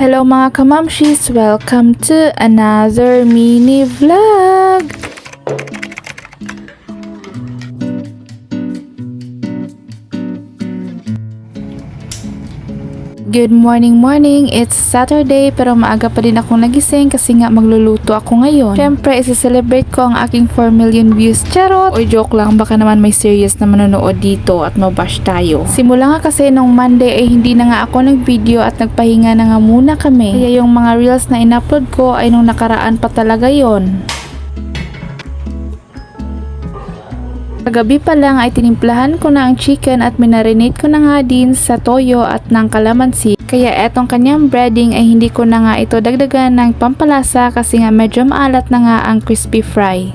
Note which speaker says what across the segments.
Speaker 1: Hello mga kamamshis! Welcome to another mini vlog! Good morning! It's Saturday pero maaga pa din akong nagising kasi nga magluluto ako ngayon. Syempre, isa-celebrate ko ang aking 4 million views. Charot! O joke lang, baka naman may serious na manonood dito at mabash tayo. Simula nga kasi nung Monday ay hindi na nga ako nag-video at nagpahinga na nga muna kami. Kaya yung mga reels na in-upload ko ay nung nakaraan pa talaga yon. Kagabi pa lang ay tinimplahan ko na ang chicken at minarinate ko na nga din sa toyo at ng kalamansi. Kaya etong kanyang breading ay hindi ko na nga ito dagdagan ng pampalasa kasi nga medyo maalat na nga ang crispy fry.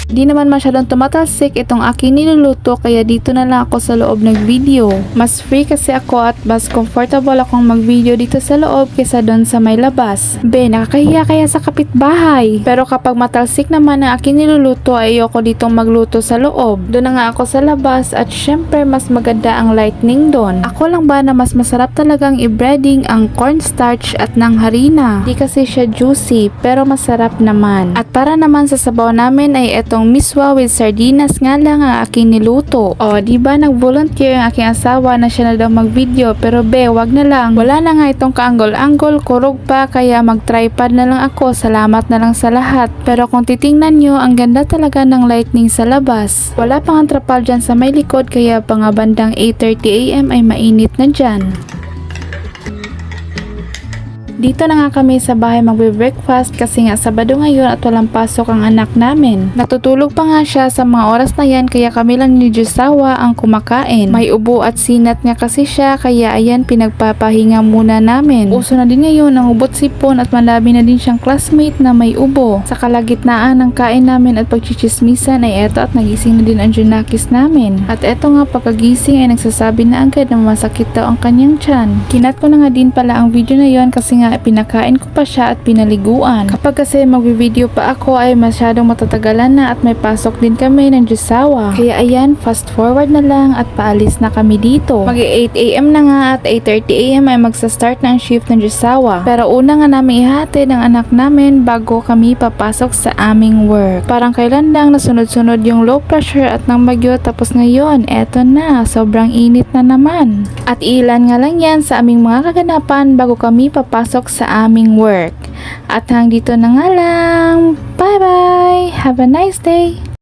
Speaker 1: Di naman masyadong tumatalsik itong aking niluluto kaya dito na lang ako sa loob nag-video. Mas free kasi ako at mas comfortable akong mag-video dito sa loob kaysa doon sa may labas. Nakakahiya kaya sa kapitbahay. Pero kapag matalsik naman ang aking niluluto ay ayoko ditong magluto sa loob. Doon na nga ako sa labas at syempre mas maganda ang lightning doon. Ako lang ba na mas masarap talagang i-breading ang cornstarch at ng harina. Di kasi siya juicy pero masarap naman. At para naman sa sabaw namin ay etong miswa with sardinas nga lang ang aking niluto. O, diba nag-volunteer ang aking asawa na siya na daw mag-video pero wag na lang. Wala na nga itong kaanggol-anggol, kurog pa kaya mag-tripod na lang ako. Salamat na lang sa lahat. Pero kung titingnan nyo, ang ganda talaga ng lightning sa labas. Wala pang trapal dyan sa may likod kaya pang bandang 8:30 AM ay mainit na dyan. Dito na nga kami sa bahay magbe-breakfast kasi nga Sabado ngayon at walang pasok ang anak namin. Natutulog pa nga siya sa mga oras na yan kaya kami lang ni Josawa ang kumakain. May ubo at sinat nga kasi siya kaya ayan pinagpapahinga muna namin. Uso na din ngayon ang ubot sipon at malabi na din siyang classmate na may ubo. Sa kalagitnaan ng kain namin at pagchichismisan ay eto at nagising na din ang Junakis namin. At eto nga pagkagising ay nagsasabi na agad na masakit daw ang kanyang tiyan. Kinat ko na nga din pala ang video na yon kasi nga pinakain ko pa siya at pinaliguan. Kapag kasi mag-video pa ako ay masyadong matatagalan na at may pasok din kami ng Josawa. Kaya ayan, fast forward na lang at paalis na kami dito. Mag-8 AM na nga at 8:30 AM ay magsa-start na ang shift ng Josawa. Pero una nga namin ihatid ang anak namin bago kami papasok sa aming work. Parang kailan lang nasunod-sunod yung low pressure at ng bagyo tapos ngayon, eto na, sobrang init na naman. At ilan nga lang yan sa aming mga kaganapan bago kami papasok sa aming work. At hanggang dito na nga lang. Bye bye! Have a nice day!